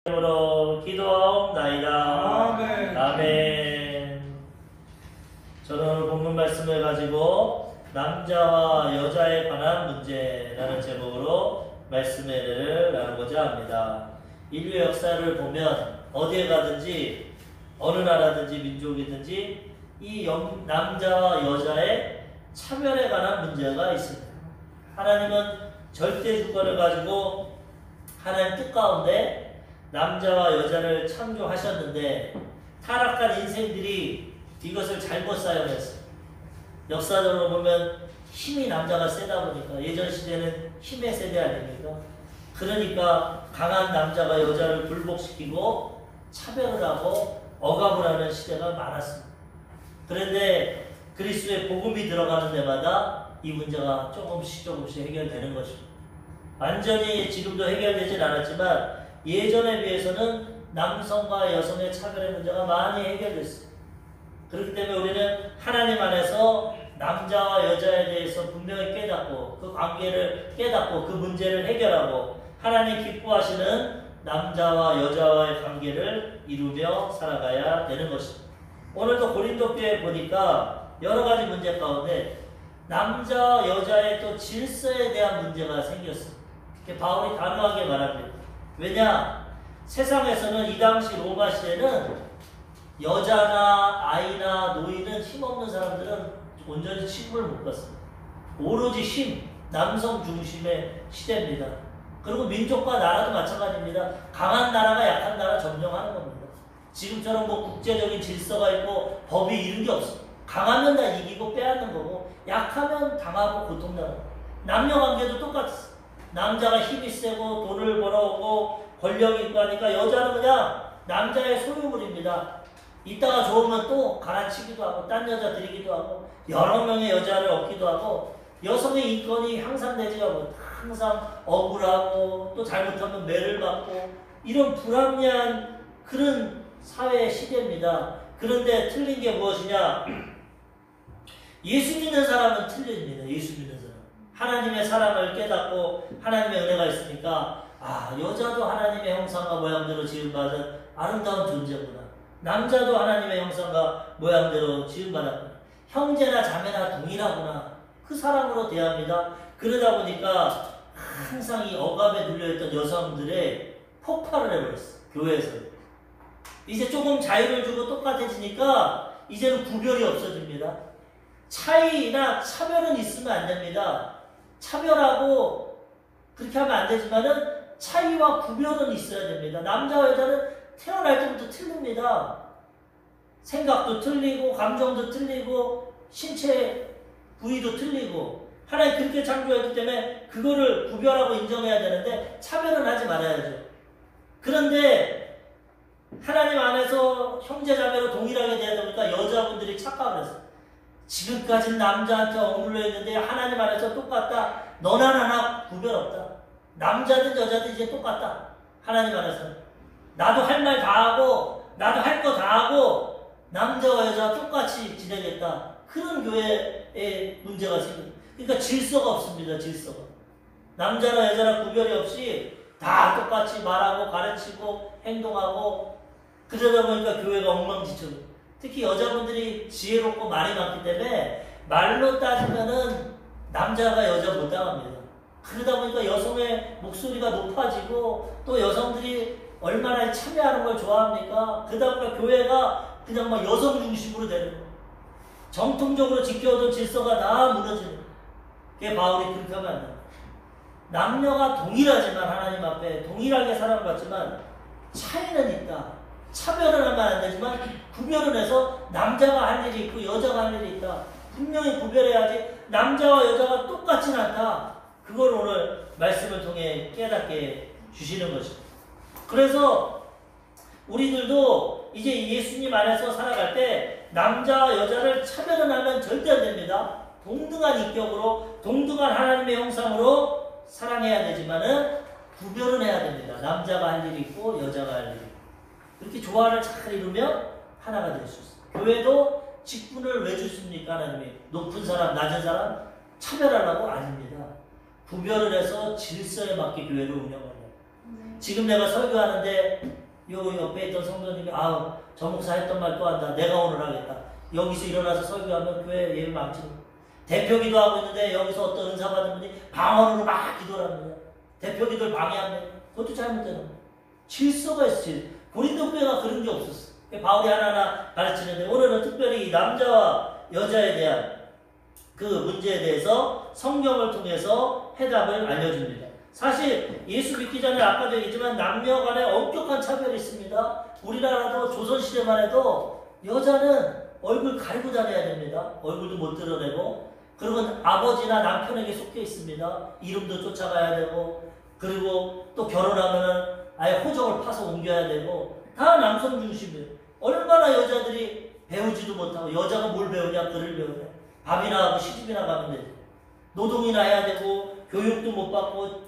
이름으로 기도하옵나이다. 아멘. 아멘. 저는 오늘 본문 말씀을 가지고 남자와 여자에 관한 문제라는 제목으로 말씀의 은혜를 나누고자 합니다. 인류의 역사를 보면 어디에 가든지 어느 나라든지 민족이든지 이 남자와 여자의 차별에 관한 문제가 있습니다. 하나님은 절대 주권을 가지고 하나님 뜻 가운데 남자와 여자를 창조하셨는데 타락한 인생들이 이것을 잘못 사용했어요. 역사적으로 보면 힘이 남자가 세다 보니까 예전 시대는 힘의 세대 아닙니까? 그러니까 강한 남자가 여자를 굴복시키고 차별을 하고 억압을 하는 시대가 많았습니다. 그런데 그리스도의 복음이 들어가는 데마다 이 문제가 조금씩 해결되는 것입니다. 완전히 지금도 해결되진 않았지만 예전에 비해서는 남성과 여성의 차별의 문제가 많이 해결됐어요. 그렇기 때문에 우리는 하나님 안에서 남자와 여자에 대해서 분명히 깨닫고 그 관계를 깨닫고 그 문제를 해결하고 하나님 기뻐하시는 남자와 여자와의 관계를 이루며 살아가야 되는 것입니다. 오늘도 고린도 교회에 보니까 여러 가지 문제 가운데 남자 여자의 또 질서에 대한 문제가 생겼어요. 바울이 단호하게 말합니다. 왜냐? 세상에서는 이 당시 로마 시대는 여자나 아이나 노인은 힘없는 사람들은 온전히 취급을 못 받습니다. 오로지 힘, 남성 중심의 시대입니다. 그리고 민족과 나라도 마찬가지입니다. 강한 나라가 약한 나라 점령하는 겁니다. 지금처럼 국제적인 질서가 있고 법이 이런 게 없어요. 강하면 다 이기고 빼앗는 거고 약하면 당하고 고통당하고 남녀관계도 똑같았어요. 남자가 힘이 세고 돈을 벌어오고 권력이 있고 하니까 여자는 그냥 남자의 소유물입니다. 이따가 좋으면 또 갈아치기도 하고 딴 여자 드리기도 하고 여러 명의 여자를 얻기도 하고 여성의 인권이 향상되지 않고 항상 억울하고 또 잘못하면 매를 받고 이런 불합리한 그런 사회 시대입니다. 그런데 틀린 게 무엇이냐? 예수 믿는 사람은 틀립니다. 예수 믿는 사람. 하나님의 사랑을 깨닫고 하나님의 은혜가 있으니까 여자도 하나님의 형상과 모양대로 지음받은 아름다운 존재구나. 남자도 하나님의 형상과 모양대로 지음받았구나. 형제나 자매나 동일하구나. 그 사랑으로 대합니다. 그러다 보니까 항상 이 억압에 눌려있던 여성들의 폭발을 해버렸어. 교회에서. 이제 조금 자유를 주고 똑같아지니까 이제는 구별이 없어집니다. 차이나 차별은 있으면 안 됩니다. 차별하고 그렇게 하면 안 되지만은 차이와 구별은 있어야 됩니다. 남자와 여자는 태어날 때부터 틀립니다. 생각도 틀리고 감정도 틀리고 신체 부위도 틀리고 하나님 그렇게 창조했기 때문에 그거를 구별하고 인정해야 되는데 차별은 하지 말아야죠. 그런데 하나님 안에서 형제자매로 동일하게 되다 보니까 여자분들이 착각을 했어요. 지금까지는 남자한테 억눌려 있는데 하나님 안에서 똑같다. 너나 나나 구별 없다. 남자든 여자든 이제 똑같다. 하나님 안에서 나도 할 말 다 하고 나도 할 거 다 하고 남자와 여자 똑같이 지내겠다. 그런 교회에 문제가 생깁니다. 그러니까 질서가 없습니다. 질서가. 남자나 여자나 구별이 없이 다 똑같이 말하고 가르치고 행동하고 그러다 보니까 교회가 엉망진창. 특히 여자분들이 지혜롭고 말이 많기 때문에 말로 따지면은 남자가 여자 못 당합니다. 그러다 보니까 여성의 목소리가 높아지고 또 여성들이 얼마나 참여하는 걸 좋아합니까? 그러다 보니까 교회가 그냥 막 여성 중심으로 되는 거예요. 정통적으로 지켜오던 질서가 다 무너지는 거예요. 그게 바울이 그렇게 하면 안 돼요. 남녀가 동일하지만 하나님 앞에 동일하게 사랑받지만 차이는 있다. 차별을 하면 안 되지만 구별을 해서 남자가 할 일이 있고 여자가 할 일이 있다. 분명히 구별해야지 남자와 여자가 똑같진 않다. 그걸 오늘 말씀을 통해 깨닫게 주시는 것입니다. 그래서 우리들도 이제 예수님 안에서 살아갈 때 남자와 여자를 차별을 하면 절대 안 됩니다. 동등한 인격으로 동등한 하나님의 형상으로 사랑해야 되지만은 구별은 해야 됩니다. 남자가 할 일이 있고 여자가 할 일이 있고 그렇게 조화를 잘 이루면 하나가 될 수 있어요. 교회도 직분을 왜 주십니까? 하나님이 높은 사람, 낮은 사람 차별하라고 아닙니다. 구별을 해서 질서에 맞게 교회를 운영하는 거예요. 지금 내가 설교하는데 요 옆에 있던 성도님이 아우 저 목사 했던 말 또 한다. 내가 오늘 하겠다. 여기서 일어나서 설교하면 교회 예배 망치고 대표 기도하고 있는데 여기서 어떤 은사 받은 분이 방언으로 막 기도를 합니다. 대표 기도를 방해합니다. 그것도 잘못되는 거예요. 질서가 있어. 고린도 교회가 그런 게 없었어. 바울이 하나하나 가르치는데 오늘은 특별히 남자와 여자에 대한 그 문제에 대해서 성경을 통해서 해답을 알려줍니다. 사실 예수 믿기 전에 아까도 얘기했지만 남녀 간에 엄격한 차별이 있습니다. 우리나라도 조선시대만 해도 여자는 얼굴 가리고 다녀야 됩니다. 얼굴도 못 드러내고. 그리고 아버지나 남편에게 속해 있습니다. 이름도 쫓아가야 되고, 그리고 또 결혼하면은 아예 호적을 파서 옮겨야 되고, 다 남성 중심이에요. 얼마나 여자들이 배우지도 못하고, 여자가 뭘 배우냐, 글을 배우냐. 밥이나 하고 시집이나 가면 되지. 노동이나 해야 되고, 교육도 못 받고,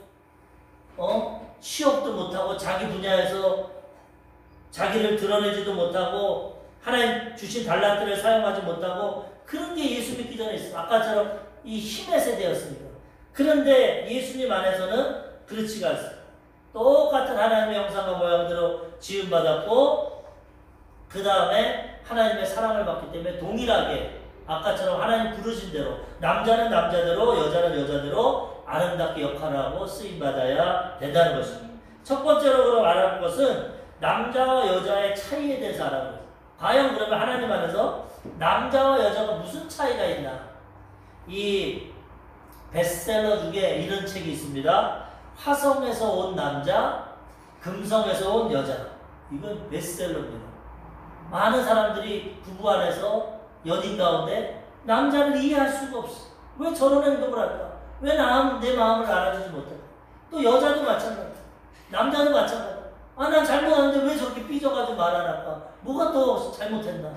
취업도 못하고, 자기 분야에서 자기를 드러내지도 못하고, 하나님 주신 달란트를 사용하지 못하고, 그런 게 예수 믿기 전에 있어요. 아까처럼 이 힘의 세대였으니까. 그런데 예수님 안에서는 그렇지가 않습니다. 똑같은 하나님의 형상과 모양대로 지음받았고, 그 다음에 하나님의 사랑을 받기 때문에 동일하게 아까처럼 하나님 부르신 대로 남자는 남자대로 여자는 여자대로 아름답게 역할을 하고 쓰임받아야 된다는 것입니다. 첫 번째로 그럼 알아볼 것은 남자와 여자의 차이에 대해서 알아보겠습니다. 과연 그러면 하나님 안에서 남자와 여자가 무슨 차이가 있나? 이 베스트셀러 중에 이런 책이 있습니다. 화성에서 온 남자, 금성에서 온 여자. 이건 베스트셀러입니다. 많은 사람들이 부부 안에서 연인 가운데 남자를 이해할 수가 없어. 왜 저런 행동을 할까? 왜 내 마음을 알아주지 못할까? 또 여자도 마찬가지야. 남자도 마찬가지야. 난 잘못하는데 왜 저렇게 삐져가지고 말 안 할까? 뭐가 또 잘못했나?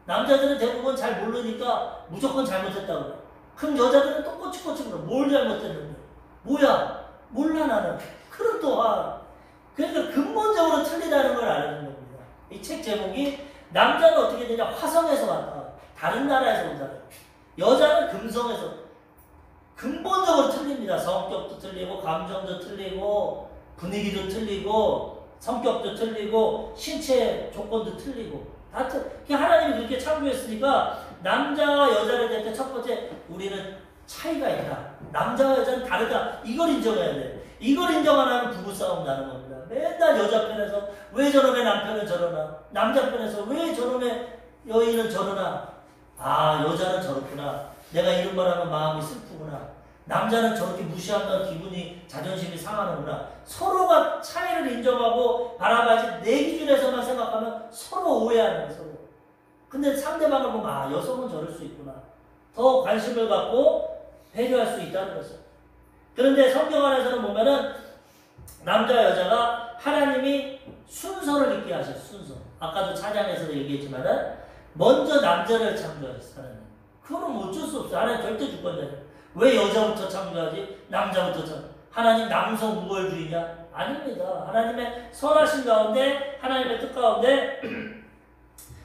남자들은 대부분 잘 모르니까 무조건 잘못했다고 그래. 그럼 여자들은 또 꼬치꼬치 그래. 뭘 잘못했는데? 뭐야? 몰라 나는. 그럼 또 그러니까 근본적으로 틀리다는 걸 알아주는 겁니다. 이 책 제목이 남자는 어떻게 되냐? 화성에서 왔다. 다른 나라에서 온다. 여자는 금성에서. 근본적으로 틀립니다. 성격도 틀리고 감정도 틀리고 분위기도 틀리고 성격도 틀리고 신체 조건도 틀리고 다 하나님이 그렇게 창조했으니까 남자와 여자를 될 때 첫 번째 우리는 차이가 있다. 남자와 여자는 다르다. 이걸 인정해야 돼. 이걸 인정 안 하면 부부싸움 나는 겁니다. 맨날 여자 편에서 왜 저놈의 남편은 저러나, 남자 편에서 왜 저놈의 여인은 저러나. 여자는 저렇구나. 내가 이런 말 하면 마음이 슬프구나. 남자는 저렇게 무시하면 기분이 자존심이 상하는구나. 서로가 차이를 인정하고 바라봐야지 내 기준에서만 생각하면 서로 오해하는 거예요. 서로. 근데 상대방을 보면 여성은 저럴 수 있구나. 더 관심을 갖고 배려할 수 있다는 거죠. 그런데 성경 안에서는 보면은 남자 여자가 하나님이 순서를 있게 하셨어요. 순서. 아까도 찬양에서도 얘기했지만은 먼저 남자를 창조하셨어요. 하나님. 그거는 어쩔 수 없어요. 하나님 절대 주권자예요. 왜 여자부터 창조하지? 남자부터 창조. 하나님 남성 우월주의냐? 아닙니다. 하나님의 선하신 가운데, 하나님의 뜻 가운데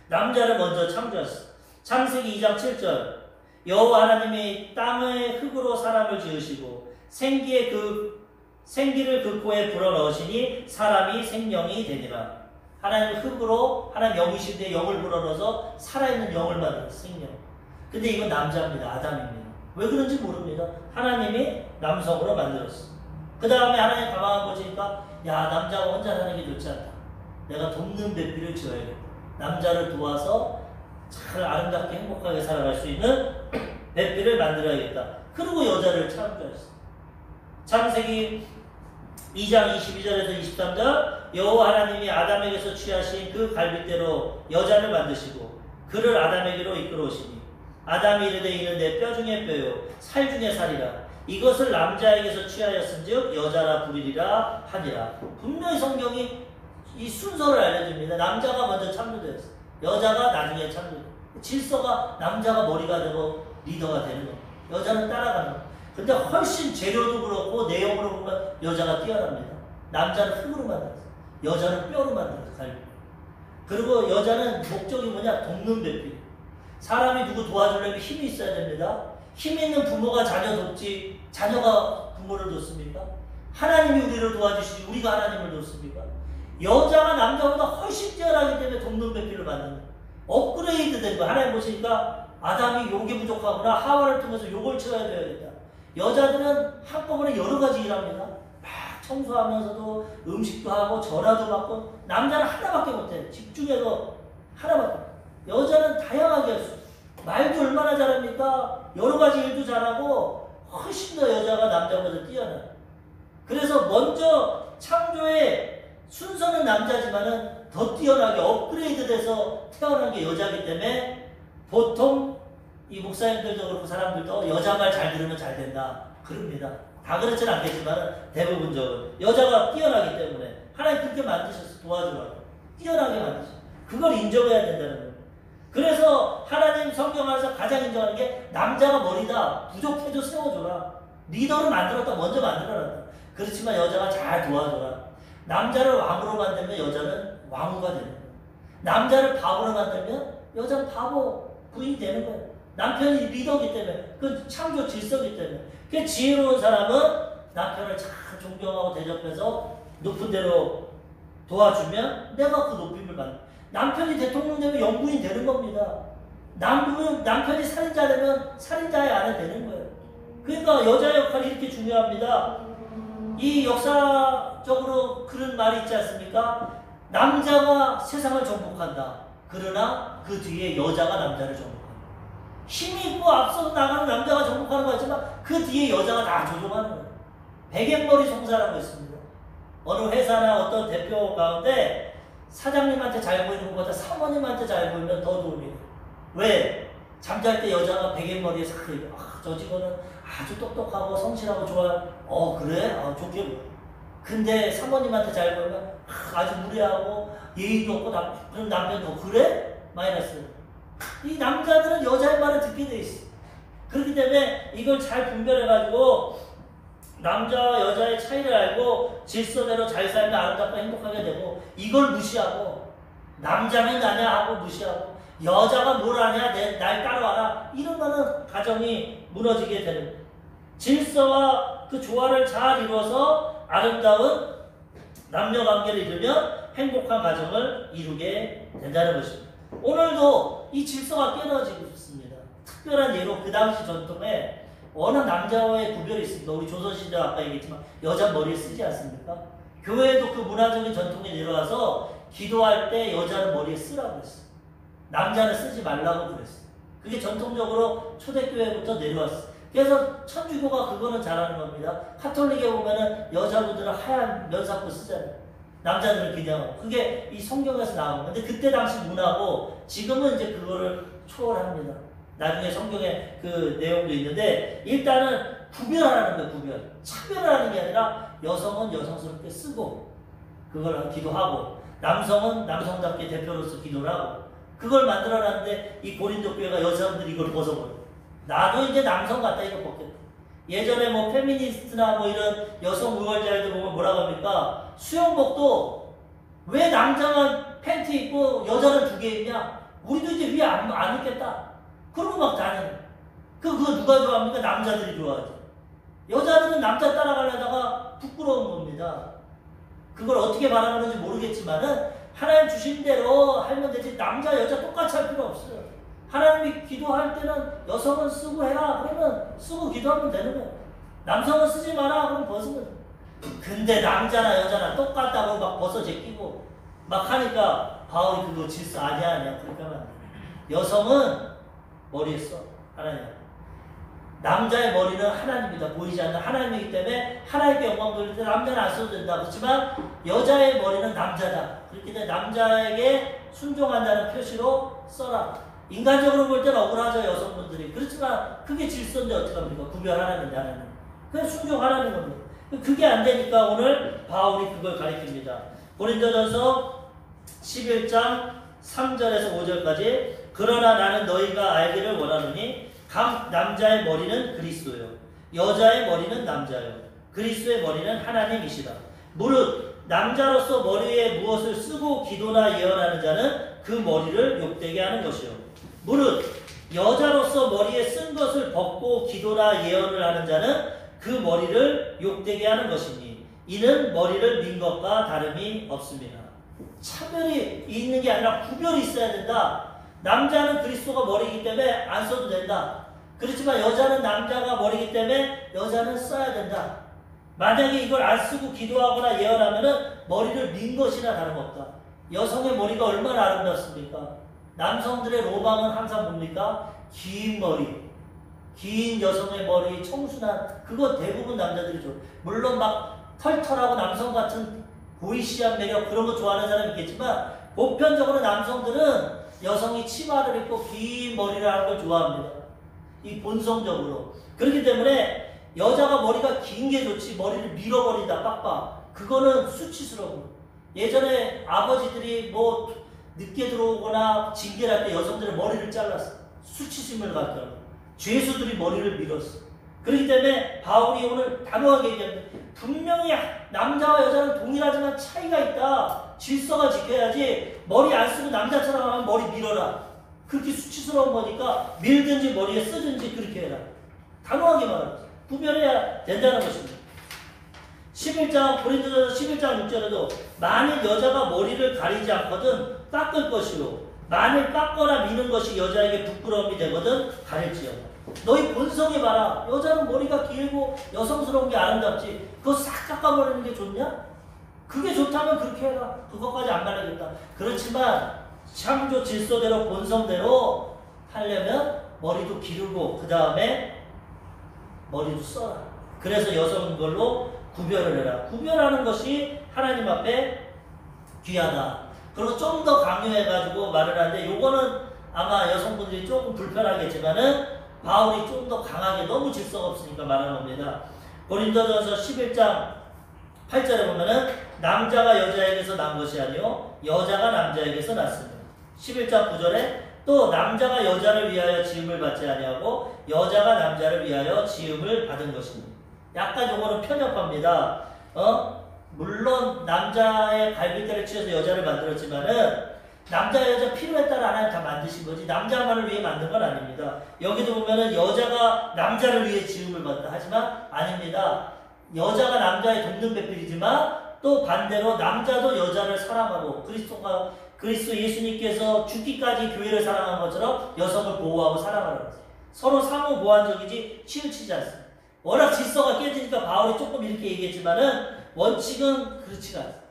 남자를 먼저 창조하셨어요. 창세기 2장 7절. 여호와 하나님이 땅의 흙으로 사람을 지으시고 생기를 그 코에 불어넣으시니 사람이 생명이 되니라. 하나님 흙으로 하나님 영이신데 영을 불어넣어서 살아있는 영을 만들었어요. 생명. 근데 이건 남자입니다. 아담입니다. 왜 그런지 모릅니다. 하나님이 남성으로 만들었어. 그 다음에 하나님 가만 보시니까 남자가 혼자 사는 게 좋지 않다. 내가 돕는 배필을 지어야겠다. 남자를 도와서 잘 아름답게 행복하게 살아갈 수 있는 배필을 만들어야겠다. 그리고 여자를 창조했어. 창세기 2장 22절에서 23절. 여호와 하나님이 아담에게서 취하신 그 갈빗대로 여자를 만드시고 그를 아담에게로 이끌어오시니 아담이 이르되 이는 내 뼈 중에 뼈요 살 중에 살이라. 이것을 남자에게서 취하였은즉 여자라 부르리라 하니라. 분명히 성경이 이 순서를 알려줍니다. 남자가 먼저 창조되었어. 여자가 나중에 창조돼. 질서가 남자가 머리가 되고 리더가 되는 거예요. 여자는 따라가는 거예요. 근데 훨씬 재료도 그렇고 내용으로 보면 여자가 뛰어납니다. 남자는 흙으로 만들었어요. 여자는 뼈로 만들었어요. 그리고 여자는 목적이 뭐냐? 돕는 배필. 사람이 누구 도와주려면 힘이 있어야 됩니다. 힘 있는 부모가 자녀 돕지 자녀가 부모를 돕습니까? 하나님이 우리를 도와주시지 우리가 하나님을 돕습니까? 여자가 남자보다 훨씬 뛰어나기 때문에 돕는 배필을 받는 거예요. 업그레이드 된 거예요. 하나님 보시니까 아담이 욕이 부족하구나. 하와를 통해서 욕을 쳐야 되겠다. 여자들은 한꺼번에 여러 가지 일합니다. 막 청소하면서도 음식도 하고 전화도 받고. 남자는 하나밖에 못해. 집중해서 하나밖에. 여자는 다양하게 할 수 있어요. 말도 얼마나 잘합니까? 여러 가지 일도 잘하고 훨씬 더 여자가 남자보다 뛰어나요. 그래서 먼저 창조의 순서는 남자지만은 더 뛰어나게 업그레이드 돼서 태어난 게 여자이기 때문에 보통 이 목사님들도 그렇고 사람들도 여자 말 잘 들으면 잘 된다 그럽니다. 다 그렇진 않겠지만 대부분적으로 여자가 뛰어나기 때문에 하나님 그렇게 만드셔서 도와주라고 뛰어나게 만드셔서 그걸 인정해야 된다는 거예요. 그래서 하나님 성경 안에서 가장 인정하는 게 남자가 머리다. 부족해도 세워줘라. 리더를 만들었다. 먼저 만들어놨다. 그렇지만 여자가 잘 도와줘라. 남자를 왕으로 만들면 여자는 왕후가 되는 거예요. 남자를 바보로 만들면 여자는 바보 부인이 되는 거예요. 남편이 리더이기 때문에 그 창조 질서이기 때문에 그 지혜로운 사람은 남편을 잘 존경하고 대접해서 높은 데로 도와주면 내가 그 높임을 받는 남편이 대통령 되면 영부인 되는 겁니다. 남편이 살인자 되면 살인자의 아내 되는 거예요. 그러니까 여자의 역할이 이렇게 중요합니다. 이 역사적으로 그런 말이 있지 않습니까? 남자가 세상을 정복한다. 그러나 그 뒤에 여자가 남자를 정복한다. 힘이 있고 앞서서 나가는 남자가 정복하는 거 같지만 그 뒤에 여자가 다 조종하는 거예요. 백앤머리 송사라고 있습니다. 어느 회사나 어떤 대표 가운데 사장님한테 잘 보이는 것보다 사모님한테 잘 보이면 더 도움이 돼요. 왜? 잠잘 때 여자가 베갯머리에 싹 그리고 저 직원은 아주 똑똑하고 성실하고 좋아요. 그래? 좋게 보여. 근데 사모님한테 잘 보이면 아주 무례하고 예의도 없고 그런 남편도 그래? 마이너스. 이 남자들은 여자의 말을 듣게 돼 있어. 그렇기 때문에 이걸 잘 분별해가지고 남자와 여자의 차이를 알고 질서대로 잘 살면 아름답고 행복하게 되고 이걸 무시하고 남자는 나냐 하고 무시하고 여자가 뭘 하냐 날 따라와라 이런 거는 가정이 무너지게 되는 거예요. 질서와 그 조화를 잘 이루어서 아름다운 남녀관계를 이루면 행복한 가정을 이루게 된다는 것입니다. 오늘도 이 질서가 깨어지고 있습니다. 특별한 예로 그 당시 전통에 워낙 남자와의 구별이 있습니다. 우리 조선시대 아까 얘기했지만 여자 머리를 쓰지 않습니까? 교회도 그 문화적인 전통에 내려와서 기도할 때 여자는 머리에 쓰라고 했어요. 남자는 쓰지 말라고 그랬어요. 그게 전통적으로 초대교회부터 내려왔어요. 그래서 천주교가 그거는 잘하는 겁니다. 카톨릭에 보면은 여자분들은 하얀 면사포 쓰잖아요. 남자들은 그냥 그게 이 성경에서 나온 건데 그때 당시 문화고 지금은 이제 그거를 초월합니다. 나중에 성경에 그 내용도 있는데 일단은 구별하는 거예요. 구별. 차별하는 게 아니라 여성은 여성스럽게 쓰고 그걸 기도하고 남성은 남성답게 대표로서 기도를 하고 그걸 만들어놨는데 이 고린도 교회가 여자분들이 이걸 벗어버려요. 나도 이제 남성 같다 이거 벗겠다. 예전에 뭐 페미니스트나 뭐 이런 여성 우월자들 보면 뭐라고 합니까? 수영복도 왜 남자만 팬티 입고 여자는 2개 입냐? 우리도 이제 위에 안 입겠다. 그러고 막 다녀요. 그거 누가 좋아합니까? 남자들이 좋아하죠. 여자들은 남자 따라가려다가 부끄러운 겁니다. 그걸 어떻게 바라보는지 모르겠지만은 하나님 주신 대로 하면 되지 남자 여자 똑같이 할 필요 없어요. 하나님이 기도할 때는 여성은 쓰고 해라 그러면 쓰고 기도하면 되는 거예요. 남성은 쓰지 마라 그럼 벗으면 돼요. 근데 남자나 여자나 똑같다고 막 벗어 제끼고 막 하니까 바울이 그거 질서 아니야 그렇게 하면 안 돼요. 여성은 머리에 써 하나님. 남자의 머리는 하나님이다. 보이지 않는 하나님이기 때문에 하나님께 영광 돌릴 때 남자는 안 써도 된다. 그렇지만 여자의 머리는 남자다. 그렇기 때문에 남자에게 순종한다는 표시로 써라. 인간적으로 볼 때는 억울하죠 여성분들이. 그렇지만 그게 질서인데 어떡합니까? 구별하라는 하나님. 그냥 순종하라는 겁니다. 그게 안 되니까 오늘 바울이 그걸 가리킵니다. 고린도전서 11장 3절에서 5절까지 그러나 나는 너희가 알기를 원하노니 각 남자의 머리는 그리스도요 여자의 머리는 남자요 그리스도의 머리는 하나님이시다. 무릇 남자로서 머리에 무엇을 쓰고 기도나 예언하는 자는 그 머리를 욕되게 하는 것이요 무릇 여자로서 머리에 쓴 것을 벗고 기도나 예언을 하는 자는 그 머리를 욕되게 하는 것이니 이는 머리를 민 것과 다름이 없습니다. 차별이 있는 게 아니라 구별이 있어야 된다. 남자는 그리스도가 머리이기 때문에 안 써도 된다. 그렇지만 여자는 남자가 머리이기 때문에 여자는 써야 된다. 만약에 이걸 안 쓰고 기도하거나 예언하면은 머리를 민 것이나 다름없다. 여성의 머리가 얼마나 아름답습니까? 남성들의 로망은 항상 뭡니까? 긴 머리, 긴 여성의 머리, 청순한, 그거 대부분 남자들이 좋아요. 물론 막 털털하고 남성 같은 보이시한 매력 그런 거 좋아하는 사람이 있겠지만 보편적으로 남성들은 여성이 치마를 입고 긴 머리를 하는 걸 좋아합니다. 이 본성적으로. 그렇기 때문에 여자가 머리가 긴 게 좋지 머리를 밀어버린다 빡빡 그거는 수치스러워. 예전에 아버지들이 뭐 늦게 들어오거나 징계를 할 때 여성들의 머리를 잘랐어. 수치심을 갖더라고. 죄수들이 머리를 밀었어. 그렇기 때문에 바울이 오늘 단호하게 얘기합니다. 분명히 남자와 여자는 동일하지만 차이가 있다. 질서가 지켜야지 머리 안 쓰고 남자처럼 하면 머리 밀어라. 그렇게 수치스러운 거니까 밀든지 머리에 쓰든지 그렇게 해라. 단호하게 말합니다. 구별해야 된다는 것입니다. 11장 고린도전서 11장 6절에도 만일 여자가 머리를 가리지 않거든 깎을 것이요 만일 깎거나 미는 것이 여자에게 부끄러움이 되거든 가릴지어다. 너희 본성에 봐라. 여자는 머리가 길고 여성스러운 게 아름답지. 그거 싹 깎아버리는 게 좋냐? 그게 좋다면 그렇게 해라. 그것까지 안 말하겠다. 그렇지만 창조 질서대로 본성대로 하려면 머리도 기르고 그 다음에 머리도 써라. 그래서 여성인 걸로 구별을 해라. 구별하는 것이 하나님 앞에 귀하다. 그리고 좀 더 강요해가지고 말을 하는데 요거는 아마 여성분들이 조금 불편하겠지만은 바울이 좀 더 강하게 너무 질서가 없으니까 말하는 겁니다. 고린도전서 11장 8절에 보면은 남자가 여자에게서 난 것이 아니요 여자가 남자에게서 났습니다. 11장 9절에 또 남자가 여자를 위하여 지음을 받지 아니하고 여자가 남자를 위하여 지음을 받은 것입니다. 약간 요거는 편협합니다. 물론 남자의 갈비뼈를 치워서 여자를 만들었지만은 남자 여자 필요에 따라 하나님 다 만드신 거지 남자만을 위해 만든 건 아닙니다. 여기도 보면은 여자가 남자를 위해 지음을 받다 하지만 아닙니다. 여자가 남자의 동등배필이지만 또 반대로 남자도 여자를 사랑하고 그리스도 예수님께서 죽기까지 교회를 사랑한 것처럼 여성을 보호하고 사랑하는 거죠. 서로 상호 보완적이지 치우치지 않습니다. 워낙 질서가 깨지니까 바울이 조금 이렇게 얘기했지만은 원칙은 그렇지가 않습니다.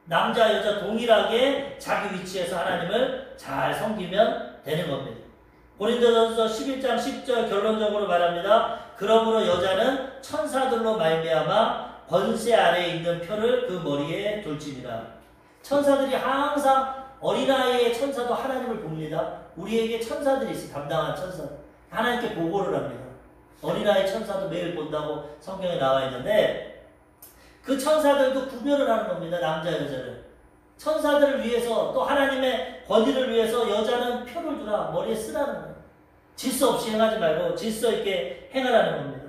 남자 여자 동일하게 자기 위치에서 하나님을 잘 섬기면 되는 겁니다. 고린도전서 11장 10절 결론적으로 말합니다. 그러므로 여자는 천사들로 말미암아 번세 아래에 있는 표를 그 머리에 둘지니라. 천사들이 항상 어린아이의 천사도 하나님을 봅니다. 우리에게 천사들이 있어요. 담당한 천사들. 하나님께 보고를 합니다. 어린아이 천사도 매일 본다고 성경에 나와 있는데 그 천사들도 구별을 하는 겁니다. 남자 여자를. 천사들을 위해서 또 하나님의 권위를 위해서 여자는 표를 두라. 머리에 쓰라는 거예요. 질서 없이 행하지 말고 질서 있게 행하라는 겁니다.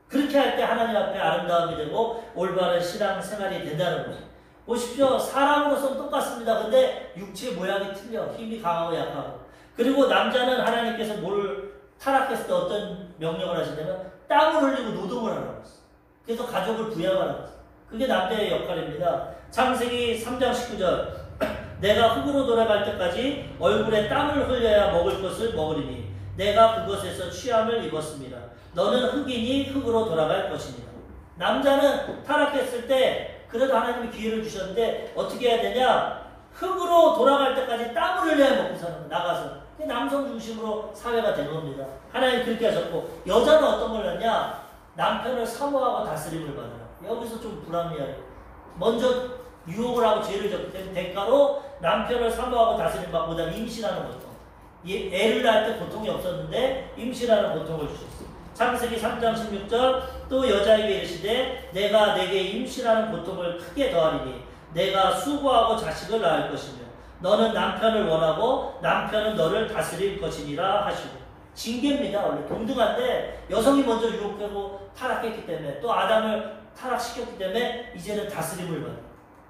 그렇게 할 때 하나님 앞에 아름다움이 되고 올바른 신앙 생활이 된다는 거죠. 보십시오. 사람으로서는 똑같습니다. 근데 육체의 모양이 틀려. 힘이 강하고 약하고. 그리고 남자는 하나님께서 뭘 타락했을 때 어떤 명령을 하시냐면 땀을 흘리고 노동을 하라고 했어요. 그래서 가족을 부양하라고 했어요. 그게 남자의 역할입니다. 창세기 3장 19절 내가 흙으로 돌아갈 때까지 얼굴에 땀을 흘려야 먹을 것을 먹으리니 내가 그것에서 취함을 입었습니다. 너는 흙이니 흙으로 돌아갈 것입니다. 남자는 타락했을 때 그래도 하나님이 기회를 주셨는데 어떻게 해야 되냐? 흙으로 돌아갈 때까지 땀을 흘려야 먹고 사는 거예요. 나가서. 남성 중심으로 사회가 된 겁니다. 하나님 그렇게 하셨고 여자는 어떤 걸 했냐? 남편을 사모하고 다스림을 받으라. 여기서 좀 불합리해요. 먼저 유혹을 하고 죄를 졌기 때문에 대가로 남편을 사모하고 다스림 받고 그다음 임신하는 고통. 애를 낳을 때 고통이 없었는데 임신하는 고통을 주셨어요. 창세기 3장 16절 또 여자에게 이르시되 내가 내게 임신하는 고통을 크게 더하리니 내가 수고하고 자식을 낳을 것이며 너는 남편을 원하고 남편은 너를 다스릴 것이니라 하시고 징계입니다. 원래 동등한데 여성이 먼저 유혹하고 타락했기 때문에 또 아담을 타락시켰기 때문에 이제는 다스림을 받아.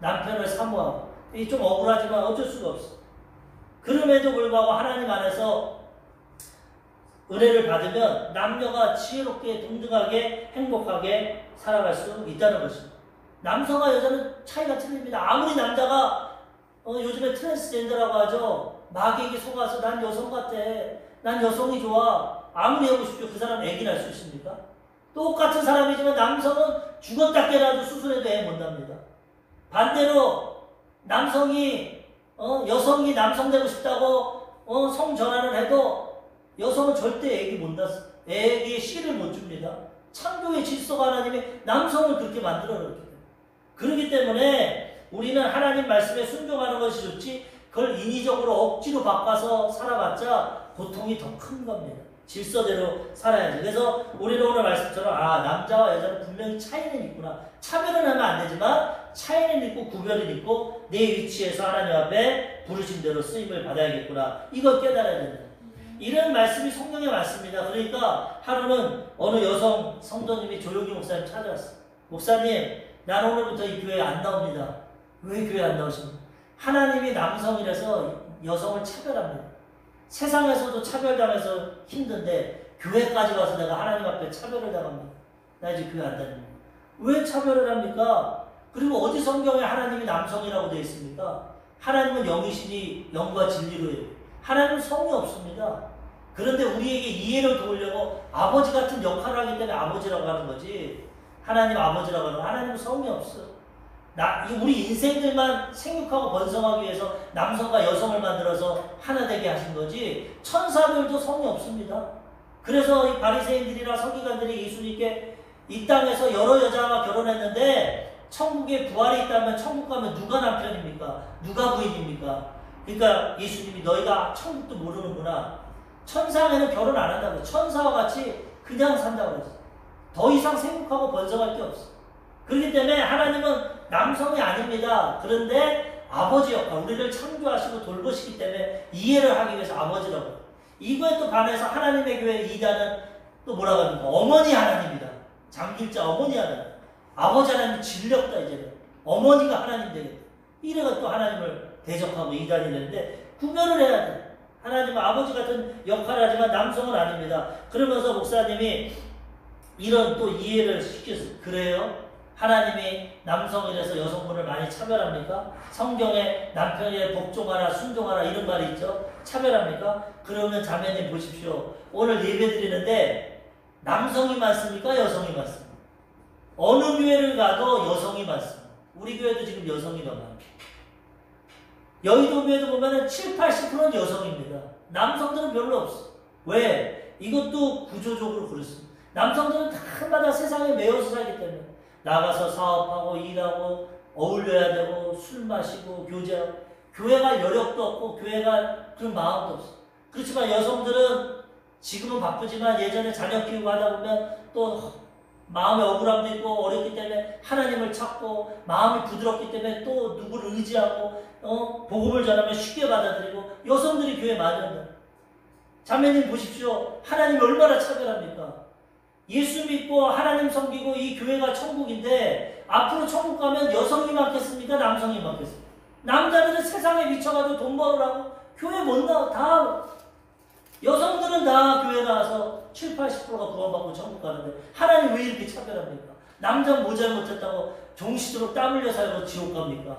남편을 사모하고 이게 좀 억울하지만 어쩔 수가 없어. 그럼에도 불구하고 하나님 안에서 은혜를 받으면 남녀가 지혜롭게 동등하게 행복하게 살아갈 수 있다는 것입니다. 남성과 여자는 차이가 틀립니다. 아무리 남자가 요즘에 트랜스젠더라고 하죠. 마귀에게 속아서 난 여성 같아. 난 여성이 좋아. 아무리 해보십시오. 그 사람 애기 날 수 있습니까? 똑같은 사람이지만 남성은 죽었다 깨라도 수술해도 애 못 납니다. 반대로 남성이 여성이 남성 되고 싶다고 성전환을 해도 여성은 절대 애기 못 낳습니다. 애기의 씨를 못 줍니다. 창조의 질서가 하나님이 남성을 그렇게 만들어놨기 때문에. 그렇기 때문에 우리는 하나님 말씀에 순종하는 것이 좋지 그걸 인위적으로 억지로 바꿔서 살아봤자 고통이 더 큰 겁니다. 질서대로 살아야지. 그래서 우리는 오늘 말씀처럼 남자와 여자는 분명히 차이는 있구나. 차별은 하면 안 되지만 차이는 있고 구별은 있고 내 위치에서 하나님 앞에 부르신 대로 쓰임을 받아야겠구나. 이걸 깨달아야 된다. 이런 말씀이 성경에 많습니다. 그러니까 하루는 어느 여성 성도님이 조용히 목사님 찾아왔어요. 목사님, 나는 오늘부터 이 교회에 안 나옵니다. 왜 교회에 안 나오십니까? 하나님이 남성이라서 여성을 차별합니다. 세상에서도 차별당해서 힘든데 교회까지 와서 내가 하나님 앞에 차별을 당합니다. 나 이제 교회 안 다닙니다. 왜 차별을 합니까? 그리고 어디 성경에 하나님이 남성이라고 되어 있습니까? 하나님은 영이시니 영과 진리로 해요. 하나님은 성이 없습니다. 그런데 우리에게 이해를 도우려고 아버지 같은 역할을 하기 때문에 아버지라고 하는 거지. 하나님 아버지라고 하는 하나님은 성이 없어요. 우리 인생들만 생육하고 번성하기 위해서 남성과 여성을 만들어서 하나 되게 하신 거지 천사들도 성이 없습니다. 그래서 이 바리새인들이나 서기관들이 예수님께 이 땅에서 여러 여자와 결혼했는데 천국에 부활이 있다면 천국 가면 누가 남편입니까? 누가 부인입니까? 그러니까 예수님이 너희가 천국도 모르는구나. 천상에는 결혼 안 한다고. 천사와 같이 그냥 산다고 그랬어. 더 이상 생육하고 번성할 게 없어. 그렇기 때문에 하나님은 남성이 아닙니다. 그런데 아버지 역할, 우리를 창조하시고 돌보시기 때문에 이해를 하기 위해서 아버지라고. 이거에 또 반해서 하나님의 교회 이단은 또 뭐라고 합니까? 어머니 하나님이다. 장길자 어머니 하나님. 아버지 하나님 진력다 이제는. 어머니가 하나님 되겠다. 이래가 또 하나님을 대적하고 이단이 되는데 구별을 해야 돼. 하나님은 아버지 같은 역할을 하지만 남성은 아닙니다. 그러면서 목사님이 이런 또 이해를 시켰어요. 그래요? 하나님이 남성이라서 여성분을 많이 차별합니까? 성경에 남편에 복종하라 순종하라 이런 말이 있죠. 차별합니까? 그러면 자매님 보십시오. 오늘 예배 드리는데 남성이 많습니까? 여성이 많습니까? 어느 교회를 가도 여성이 많습니다. 우리 교회도 지금 여성이 더 많아요. 여의도 교회도 보면 7, 80%는 여성입니다. 남성들은 별로 없어. 왜? 이것도 구조적으로 그렇습니다. 남성들은 다마다 세상에 매여서 살기 때문에 나가서 사업하고 일하고 어울려야 되고 술 마시고 교제하고 교회가 여력도 없고 교회가 그런 마음도 없어. 그렇지만 여성들은 지금은 바쁘지만 예전에 자녀 키우고 하다 보면 또 마음에 억울함도 있고 어렵기 때문에 하나님을 찾고 마음이 부드럽기 때문에 또 누구를 의지하고 복음을 전하면 쉽게 받아들이고 여성들이 교회 많이 온다. 자매님 보십시오. 하나님이 얼마나 차별합니까? 예수 믿고 하나님 섬기고 이 교회가 천국인데 앞으로 천국 가면 여성이 많겠습니까? 남성이 많겠습니까? 남자들은 세상에 미쳐가지고 돈 벌으라고 교회 못 나와. 다 여성들은 다 교회 나와서 7, 80%가 구원받고 천국 가는데 하나님 왜 이렇게 차별합니까? 남자는 뭐 잘못했다고 종시도록 땀 흘려 살고 지옥 갑니까?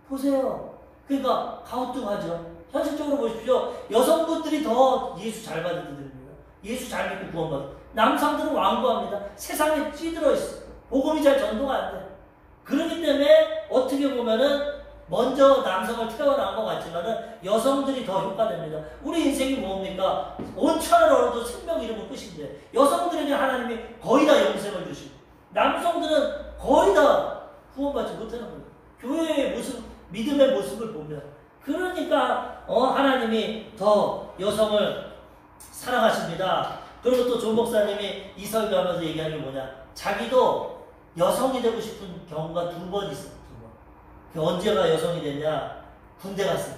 보세요. 그러니까 가우뚱하죠. 현실적으로 보십시오. 여성분들이 더 예수 잘 받아들입니다. 예수 잘 믿고 구원받아요. 남성들은 완고합니다. 세상에 찌들어 있어. 복음이 잘 전도가 안 돼. 그렇기 때문에 어떻게 보면은 먼저 남성을 태어난 것 같지만은 여성들이 더 효과됩니다. 우리 인생이 뭡니까? 온천을 얻어도 생명 잃으면 끝인데 여성들에게 하나님이 거의 다 영생을 주시고 남성들은 거의 다 구원받지 못하는 거예요. 교회의 모습, 믿음의 모습을 보면. 그러니까 하나님이 더 여성을 사랑하십니다. 그리고 또 조 목사님이 이 설교하면서 얘기하는 게 뭐냐? 자기도 여성이 되고 싶은 경우가 2번 있어요. 2번. 언제가 여성이 됐냐? 군대 갔어요.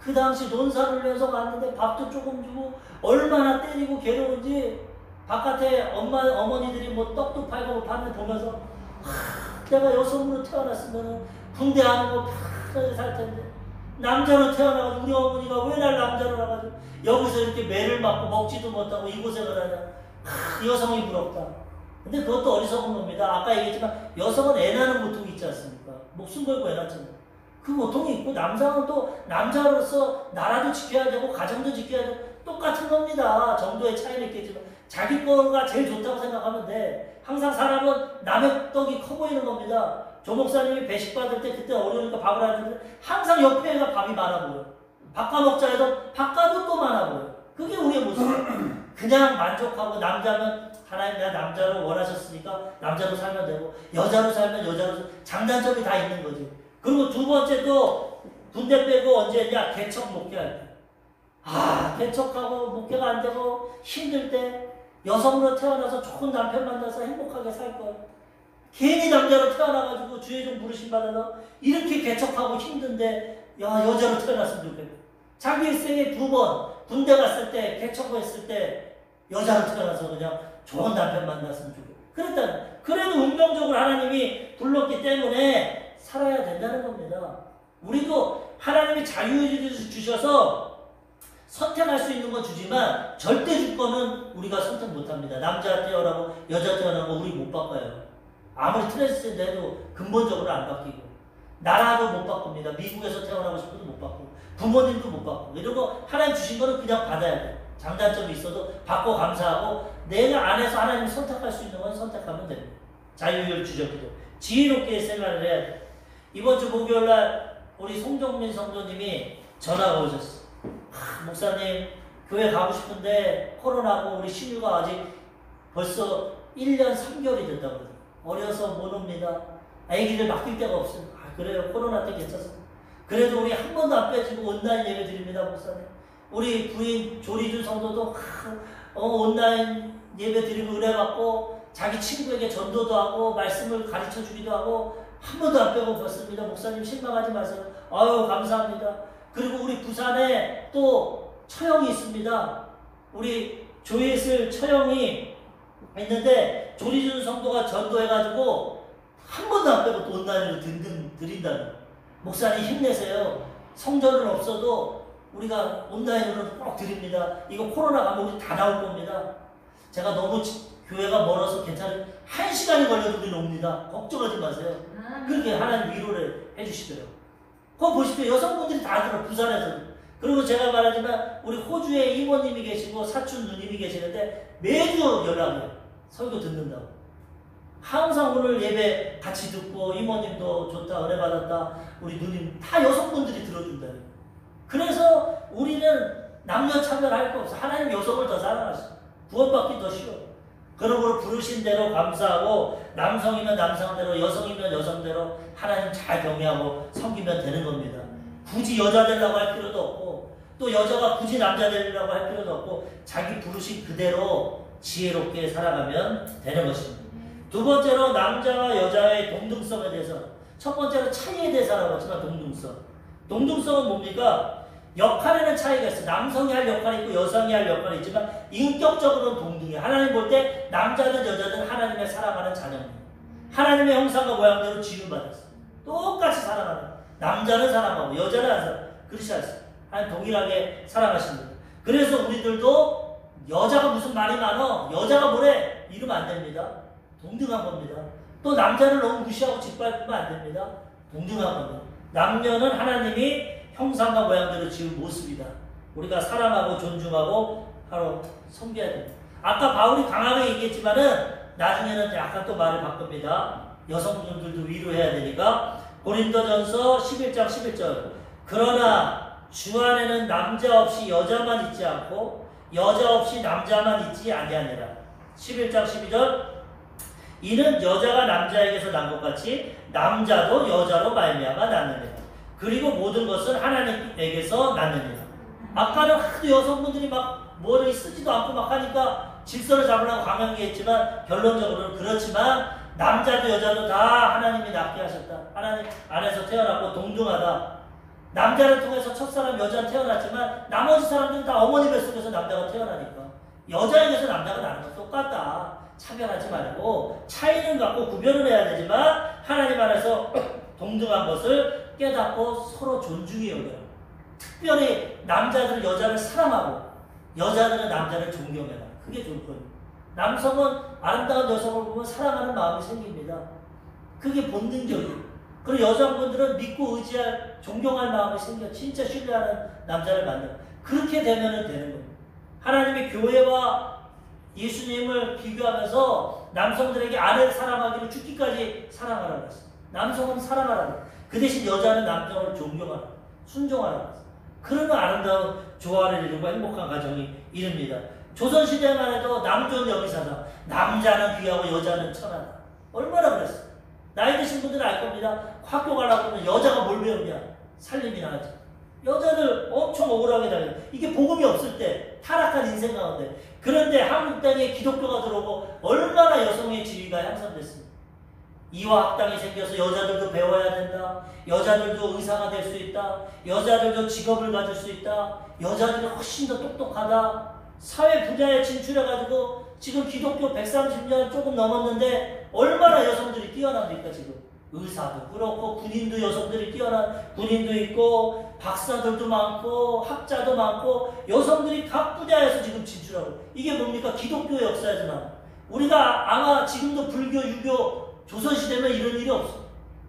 그 당시 논사를 내서 갔는데 밥도 조금 주고 얼마나 때리고 괴로운지 바깥에 어머니들이 뭐 떡도 팔고 뭐 파는 보면서 내가 여성으로 태어났으면 군대 안 오고 편하게 살 텐데 남자로 태어나가지고 우리 어머니가 왜 날 남자로 나가지고 여기서 이렇게 매를 맞고 먹지도 못하고 이고생을 하냐. 여성이 부럽다. 근데 그것도 어리석은 겁니다. 아까 얘기했지만 여성은 애 낳는 고통이 있지 않습니까? 목숨 걸고 애 낳잖아요. 그 고통이 있고 남자는 또 남자로서 나라도 지켜야 되고 가정도 지켜야 되고 똑같은 겁니다. 정도의 차이는 있겠지만 자기 거가 제일 좋다고 생각하면 돼. 항상 사람은 남의 떡이 커 보이는 겁니다. 조 목사님이 배식 받을 때 그때 어려우니까 밥을 하는데 항상 옆에가 밥이 많아 보여. 바꿔 먹자 해도 바꿔도 또 많아 보여. 그게 우리의 모습이에요. 그냥 만족하고 남자면 하나님 내가 남자로 원하셨으니까 남자로 살면 되고 여자로 살면 여자로 장단점이 다 있는 거지. 그리고 두 번째 또 군대 빼고 언제 했냐? 개척 목회할 때. 개척하고 목회가 안 되고 힘들 때 여성으로 태어나서 좋은 남편 만나서 행복하게 살 거야. 괜히 남자로 태어나가지고 주의 좀 부르심 받아서 이렇게 개척하고 힘든데 여자로 태어났으면 좋겠네. 자기 일생에 2번 군대 갔을 때 개척을 했을 때 여자로 태어나서 그냥 좋은 남편 만났으면 좋겠네. 그래도 운명적으로 하나님이 불렀기 때문에 살아야 된다는 겁니다. 우리도 하나님이 자유를 주셔서 선택할 수 있는 건 주지만 절대 줄 거는 우리가 선택 못합니다. 남자 태어나고 여자 태어나고 우리 못 바꿔요. 아무리 트랜스젠더 해도 근본적으로 안 바뀌고 나라도 못 바꿉니다. 미국에서 태어나고 싶어도 못 바꾸고 부모님도 못 바꾸고 이런 거 하나님 주신 거는 그냥 받아야 돼. 장단점이 있어도 받고 감사하고 내가 안에서 하나님 선택할 수 있는 건 선택하면 됩니다. 자유를 주셨기도 지혜롭게 생활을 해야 돼. 이번 주 목요일날 우리 송정민 성도님이 전화가 오셨어. 목사님 교회 가고 싶은데 코로나고 우리 신유가 아직 벌써 1년 3개월이 됐다고 그래요. 어려서 못 옵니다. 아기를 맡길 데가 없어요. 그래요. 코로나 때 괜찮습니다. 그래도 우리 한 번도 안 빼지고 온라인 예배 드립니다. 목사님. 우리 부인 조리준 성도도 온라인 예배 드리고 은혜 받고 자기 친구에게 전도도 하고 말씀을 가르쳐 주기도 하고 한 번도 안 빼고 봤습니다. 목사님 실망하지 마세요. 아유 감사합니다. 그리고 우리 부산에 또 처형이 있습니다. 우리 조예슬 처형이 있는데 조리준 성도가 전도해가지고 한 번도 안 빼고 또 온라인으로 드린다는. 목사님 힘내세요. 성전은 없어도 우리가 온라인으로 꼭 드립니다. 이거 코로나 가면 우리 다 나올 겁니다. 제가 너무 교회가 멀어서 괜찮아요. 1시간이 걸려도 우리는 옵니다. 걱정하지 마세요. 그렇게 하나님 위로를 해주시더라고요. 그거 보십시오. 여성분들이 다 들어, 부산에서. 그리고 제가 말하지만 우리 호주에 이모님이 계시고 사촌 누님이 계시는데 매주 연락해요. 설교 듣는다고. 항상 오늘 예배 같이 듣고 이모님도 좋다, 은혜 받았다, 우리 누님 다 여성분들이 들어준다. 그래서 우리는 남녀 차별할 거 없어. 하나님 여성을 더 사랑하시죠. 구원받기 더 쉬워. 그러므로 부르신 대로 감사하고 남성이면 남성대로 여성이면 여성대로 하나님 잘 경외하고 섬기면 되는 겁니다. 굳이 여자 되려고 할 필요도 없고 또 여자가 굳이 남자 되려고 할 필요도 없고 자기 부르신 그대로 지혜롭게 살아가면 되는 것입니다. 두 번째로 남자와 여자의 동등성에 대해서, 첫 번째로 차이에 대해서 알아봤지만 동등성. 동등성은 뭡니까? 역할에는 차이가 있어요. 남성이 할 역할이 있고 여성이 할 역할이 있지만 인격적으로는 동등해요. 하나님 볼 때 남자든 여자든 하나님의 사랑하는 자녀입니다. 하나님의 형상과 모양대로 지음받았어요. 똑같이 사랑하는. 남자는 사랑하고 여자는 안 사랑하고 그렇지 않습니다. 하나님 동일하게 사랑하십니다. 그래서 우리들도 여자가 무슨 말이 많어? 여자가 뭐래? 이러면 안 됩니다. 동등한 겁니다. 또 남자를 너무 무시하고 짓밟으면 안 됩니다. 동등한 겁니다. 남녀는 하나님이 형상과 모양대로 지은 모습이다. 우리가 사랑하고 존중하고 바로 섬겨야 됩니다. 아까 바울이 강하게 얘기했지만은 나중에는 약간 또 말을 바꿉니다. 여성분들도 위로해야 되니까. 고린도전서 11장 11절. 그러나 주 안에는 남자 없이 여자만 있지 않고 여자 없이 남자만 있지 아니하니라. 11장 12절. 이는 여자가 남자에게서 난 것 같이 남자도 여자로 말미암아 났느니라. 그리고 모든 것은 하나님에게서 났느니라. 아까는 하도 여성분들이 막 뭐를 쓰지도 않고 막 하니까 질서를 잡으려고 강하게 결론적으로는 그렇지만 남자도 여자도 다 하나님이 낳게 하셨다. 하나님 안에서 태어났고 동등하다. 남자를 통해서 첫사람 여자는 태어났지만 나머지 사람들은 다 어머니 뱃속에서 남자가 태어나니까 여자에게서 남자가 나는 건 똑같다. 차별하지 말고 차이는 갖고 구별을 해야 되지만 하나님 안에서 동등한 것을 깨닫고 서로 존중히 여겨라. 특별히 남자들은 여자를 사랑하고 여자들은 남자를 존경해라. 그게 좋을 겁니다. 남성은 아름다운 여성을 보면 사랑하는 마음이 생깁니다. 그게 본능적이에요. 그리고 여성분들은 믿고 의지할, 존경할 마음이 생겨 진짜 신뢰하는 남자를 만나요. 그렇게 되면 되는 겁니다. 하나님의 교회와 예수님을 비교하면서 남성들에게 아내를 사랑하기를 죽기까지 사랑하라고 했어요. 남성은 사랑하라고. 그 대신 여자는 남성을 존경하라, 순종하라고 했어요. 그러면 아름다운 조화를 이루고 행복한 가정이 이릅니다. 조선시대만 해도 남존 여기사다. 남자는 귀하고 여자는 천하다. 얼마나 그랬어요. 나이 드신 분들은 알 겁니다. 학교 가려고 하면 여자가 뭘 배우냐? 살림이나 하지. 여자들 엄청 억울하게 당해요. 이게 복음이 없을 때 타락한 인생 가운데. 그런데 한국 땅에 기독교가 들어오고 얼마나 여성의 지위가 향상됐습니다. 이화학당이 생겨서 여자들도 배워야 된다. 여자들도 의사가 될 수 있다. 여자들도 직업을 가질 수 있다. 여자들이 훨씬 더 똑똑하다. 사회 분야에 진출해가지고 지금 기독교 130년 조금 넘었는데 얼마나 여성들이 뛰어납니까 지금. 의사도 그렇고 군인도 여성들이 뛰어난 군인도 있고 박사들도 많고 학자도 많고 여성들이 각 분야에서 지금 진출하고. 이게 뭡니까? 기독교 역사에서만. 우리가 아마 지금도 불교, 유교, 조선시대면 이런 일이 없어.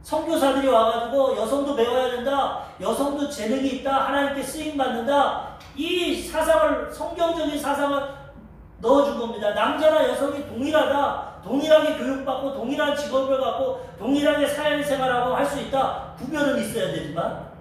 선교사들이 와가지고 여성도 배워야 된다. 여성도 재능이 있다. 하나님께 쓰임받는다. 이 사상을, 성경적인 사상을 넣어준 겁니다. 남자나 여성이 동일하다. 동일하게 교육받고 동일한 직업을 갖고 동일하게 사회생활하고 할 수 있다. 구별은 있어야 되지만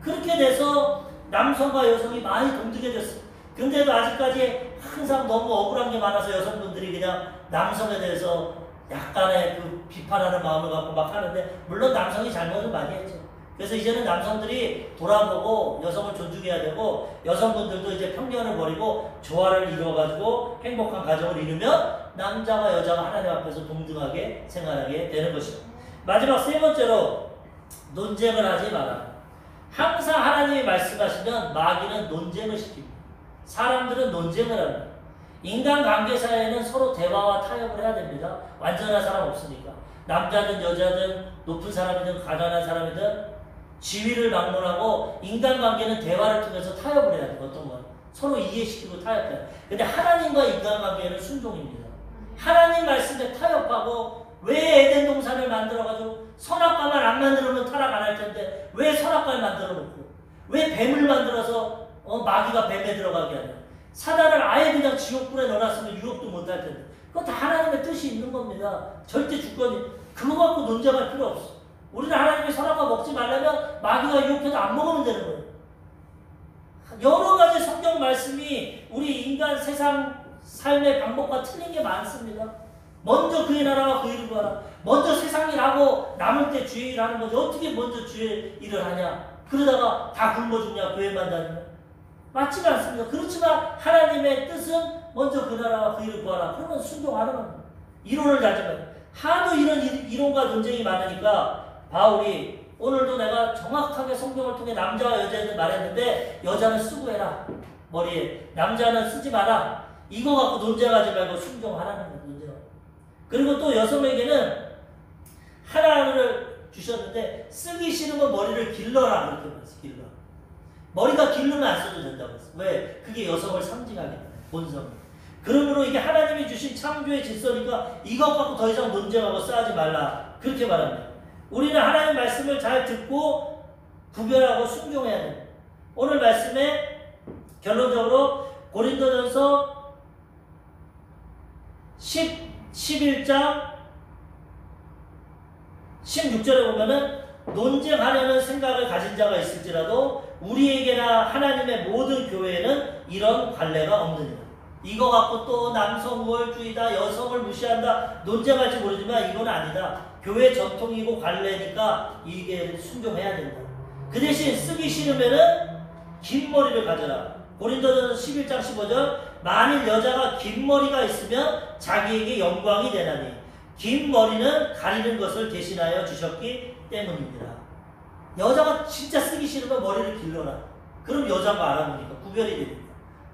그렇게 돼서 남성과 여성이 많이 동등해졌어요. 근데도 아직까지 항상 너무 억울한 게 많아서 여성분들이 그냥 남성에 대해서 약간의 그 비판하는 마음을 갖고 막 하는데, 물론 남성이 잘못을 많이 했죠. 그래서 이제는 남성들이 돌아보고 여성을 존중해야 되고, 여성분들도 이제 편견을 버리고 조화를 이루어가지고 행복한 가정을 이루면 남자와 여자가 하나님 앞에서 동등하게 생활하게 되는 것이죠. 마지막 세 번째로, 논쟁을 하지 마라. 항상 하나님이 말씀하시면 마귀는 논쟁을 시킵니다. 사람들은 논쟁을 합니다. 인간관계 사이에는 서로 대화와 타협을 해야 됩니다. 완전한 사람 없으니까. 남자든 여자든 높은 사람이든 가난한 사람이든 지위를 막론하고 인간관계는 대화를 통해서 타협을 해야 돼요. 어떤 건 서로 이해시키고 타협해야 돼요. 근데 하나님과 인간관계는 순종입니다. 하나님 말씀에 타협하고, 왜 에덴 동산을 만들어가지고 선악과만 안 만들어놓으면 타락 안 할 텐데 왜 선악과를 만들어놓고, 왜 뱀을 만들어서 마귀가 뱀에 들어가게 하냐. 사단을 아예 그냥 지옥불에 넣어놨으면 유혹도 못할 텐데. 그건 다 하나님의 뜻이 있는 겁니다. 절대 주권이. 그거 갖고 논쟁할 필요 없어. 우리는 하나님의 선악과 먹지 말려면 마귀가 유혹해도 안 먹으면 되는 거예요. 여러 가지 성경 말씀이 우리 인간 세상 삶의 방법과 틀린 게 많습니다. 먼저 그의 나라와 그 일을 구하라. 먼저 세상 일하고 남을 때 주의 일하는 거지. 어떻게 먼저 주의 일을 하냐. 그러다가 다 굶어 죽냐. 교회만 다니면. 맞지가 않습니다. 그렇지만 하나님의 뜻은 먼저 그 나라와 그 일을 구하라. 그러면 순종하는 겁니다. 이론을 다지면. 하도 이런 이론과 논쟁이 많으니까 바울이 오늘도 내가 정확하게 성경을 통해 남자와 여자애들 말했는데, 여자는 쓰고 해라. 머리에. 남자는 쓰지 마라. 이거 갖고 논쟁하지 말고 순종하라는 거예요. 논쟁. 그리고 또 여성에게는 하나를 주셨는데 쓰기 싫으면 머리를 길러라. 그렇게 말했어요. 길러. 머리가 길르면 안 써도 된다고 했어요. 왜? 그게 여성을 상징하게 돼요. 본성. 그러므로 이게 하나님이 주신 창조의 질서니까 이것 갖고 더 이상 논쟁하고 싸우지 말라. 그렇게 말합니다. 우리는 하나님 말씀을 잘 듣고 구별하고 순종해야 됩니다. 오늘 말씀에 결론적으로 고린도전서 11장 16절에 보면은, 논쟁하려는 생각을 가진 자가 있을지라도 우리에게나 하나님의 모든 교회에는 이런 관례가 없느니라. 이거 갖고 또 남성 우월주의다, 여성을 무시한다, 논쟁할지 모르지만 이건 아니다. 교회 전통이고 관례니까 이게 순종해야 된다. 그 대신 쓰기 싫으면은 긴 머리를 가져라. 고린도전서 11장 15절, 만일 여자가 긴 머리가 있으면 자기에게 영광이 되나니 긴 머리는 가리는 것을 대신하여 주셨기 때문입니다. 여자가 진짜 쓰기 싫으면 머리를 길러라. 그럼 여자가 알아보니까 구별이 됩니다.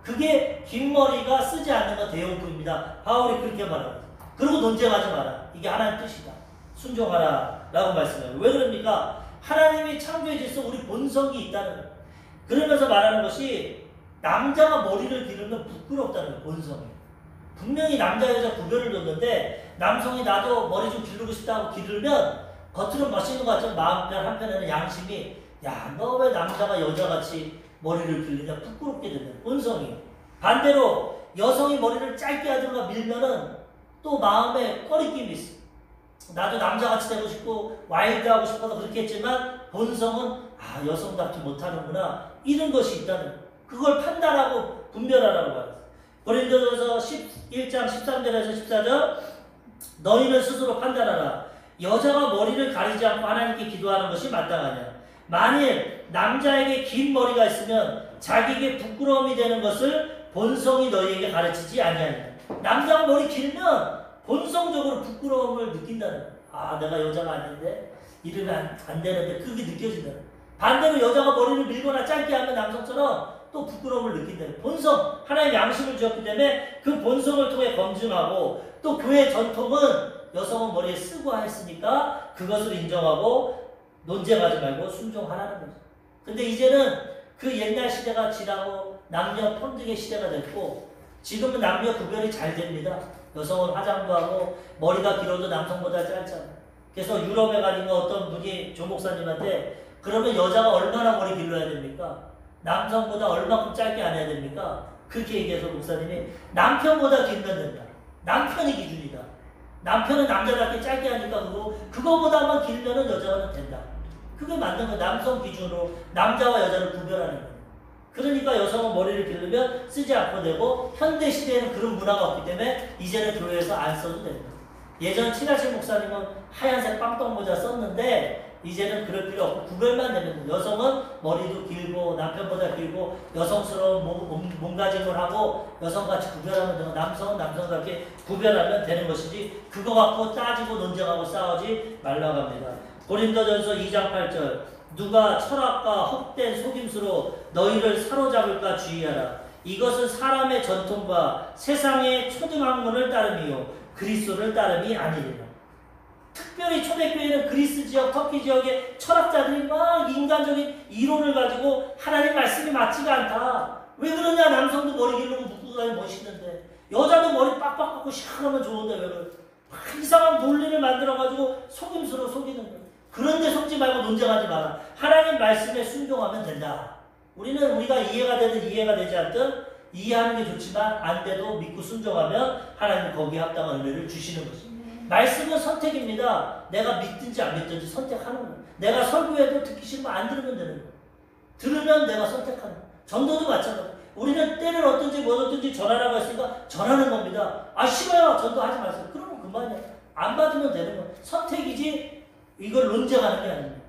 그게 긴 머리가 쓰지 않는 건 대용품입니다. 바울이 그렇게 말합니다. 그리고 논쟁하지 마라. 이게 하나님의 뜻이다. 순종하라 라고 말씀해요. 왜 그럽니까? 하나님이 창조의 질서, 우리 본성이 있다는 거예요. 그러면서 말하는 것이 남자가 머리를 기르면 부끄럽다는 거예요. 본성이. 분명히 남자 여자 구별을 뒀는데 남성이 나도 머리 좀 기르고 싶다고 기르면 겉으로 멋있는 것 같지만 마음 한편에는 양심이 야, 너 왜 남자가 여자같이 머리를 길르냐 부끄럽게 되는 본성이. 반대로 여성이 머리를 짧게 하든가 밀면은 또 마음에 꺼리낌이 있어. 나도 남자같이 되고 싶고 와일드하고 싶어서 그렇게 했지만 본성은 아 여성답지 못하는구나 이런 것이 있다는 거예요. 그걸 판단하고 분별하라고 말했어요. 고린도전서 11장 13절에서 14절 너희는 스스로 판단하라. 여자가 머리를 가리지 않고 하나님께 기도하는 것이 마땅하냐. 만일 남자에게 긴 머리가 있으면 자기에게 부끄러움이 되는 것을 본성이 너희에게 가르치지 아니하냐. 남자가 머리 길면 본성적으로 부끄러움을 느낀다는 거야. 아 내가 여자가 아닌데 이러면 안 되는데 그게 느껴진다는 거야. 반대로 여자가 머리를 밀거나 짧게 하면 남성처럼 또 부끄러움을 느낀다는 거야. 본성, 하나의 양심을 주었기 때문에 그 본성을 통해 검증하고 또 교회 전통은 여성은 머리에 쓰고 했으니까 그것을 인정하고 논쟁하지 말고 순종하라는 거죠. 근데 이제는 그 옛날 시대가 지나고 남녀 평등의 시대가 됐고 지금은 남녀 구별이 잘 됩니다. 여성은 화장도 하고 머리가 길어도 남성보다 짧잖아요. 그래서 유럽에 가니까 어떤 분이 조 목사님한테 그러면 여자가 얼마나 머리 길러야 됩니까? 남성보다 얼마큼 짧게 안 해야 됩니까? 그렇게 얘기해서 목사님이 남편보다 길면 된다. 남편이 기준이다. 남편은 남자답게 짧게 하니까 그거보다만 길면은 여자는 된다. 그게 맞는 거 남성 기준으로 남자와 여자를 구별하는 거예요. 그러니까 여성은 머리를 기르면 쓰지 않고 되고 현대 시대에는 그런 문화가 없기 때문에 이제는 교회에서 안 써도 됩니다. 예전 친하신 목사님은 하얀색 빵떡 모자 썼는데 이제는 그럴 필요 없고 구별만 되면 여성은 머리도 길고 남편보다 길고 여성스러운 몸가짐을 하고 여성같이 구별하면 되고 남성은 남성답게 구별하면 되는 것이지 그거 갖고 따지고 논쟁하고 싸우지 말라고 합니다. 고린도전서 2장 8절 누가 철학과 헛된 속임수로 너희를 사로잡을까 주의하라. 이것은 사람의 전통과 세상의 초등학문을 따름이요 그리스도를 따름이 아니니라. 특별히 초대교회는 그리스 지역, 터키 지역의 철학자들이 막 인간적인 이론을 가지고 하나님 말씀이 맞지가 않다. 왜 그러냐? 남성도 머리 길르고 묶고 다니면 멋있는데 여자도 머리 빡빡 깎고 시원하면 좋은데 왜 그래? 이상한 논리를 만들어가지고 속임수로 속이는 거야. 그런데 속지 말고 논쟁하지 마라. 하나님 말씀에 순종하면 된다. 우리가 이해가 되든 이해가 되지 않든 이해하는 게 좋지만 안 돼도 믿고 순종하면 하나님이 거기에 합당한 은혜를 주시는 것입니다. 말씀은 선택입니다. 내가 믿든지 안 믿든지 선택하는 거예요. 내가 설교해도 듣기 싫으면 안 들으면 되는 거예요. 들으면 내가 선택하는 거예요. 전도도 마찬가지예요. 우리는 때는 어떤지 뭐 어떤지 전하라고 했으니까 전하는 겁니다. 아 싫어요. 전도하지 마세요. 그러면 그만이에요. 안 받으면 되는 거예요. 선택이지 이걸 논쟁하는 게 아닙니다.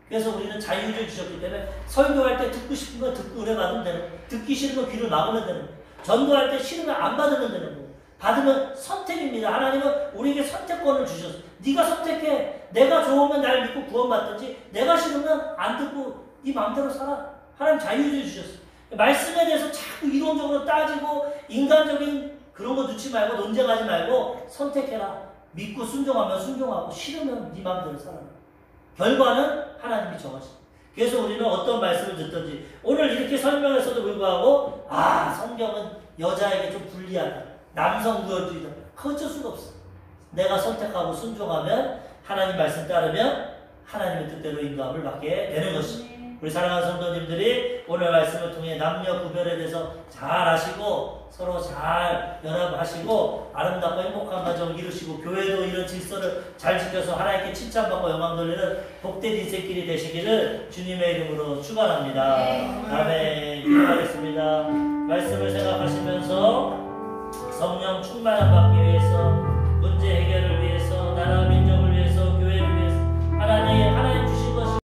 그래서 우리는 자유를 주셨기 때문에 설교할 때 듣고 싶은 거 듣고 은혜 받으면 되는 거예요. 듣기 싫으면 귀를 막으면 되는 거예요. 전도할 때 싫으면 안 받으면 되는 거예요. 받으면 선택입니다. 하나님은 우리에게 선택권을 주셨어요. 네가 선택해. 내가 좋으면 날 믿고 구원받든지 내가 싫으면 안 듣고 네 마음대로 살아. 하나님 자유를 주셨어요. 말씀에 대해서 자꾸 이론적으로 따지고 인간적인 그런 거 넣지 말고 논쟁하지 말고 선택해라. 믿고 순종하면 순종하고 싫으면 네 마음대로 살아. 결과는 하나님이 정하십니다. 그래서 우리는 어떤 말씀을 듣든지 오늘 이렇게 설명했어도 불구하고 성경은 여자에게 좀 불리하다. 남성 구별주의다. 어쩔 수가 없어. 내가 선택하고 순종하면 하나님 말씀 따르면 하나님의 뜻대로 인도함을 받게 되는 것입니다. 우리 사랑하는 성도님들이 오늘 말씀을 통해 남녀 구별에 대해서 잘 아시고 서로 잘 연합하시고 아름답고 행복한 가정을 이루시고 교회도 이런 질서를 잘 지켜서 하나님께 칭찬받고 영광 돌리는 복된 인생길이 되시기를 주님의 이름으로 축원합니다. 아멘. 기도하겠습니다. 말씀을 생각하시면서 성령 충만함 받기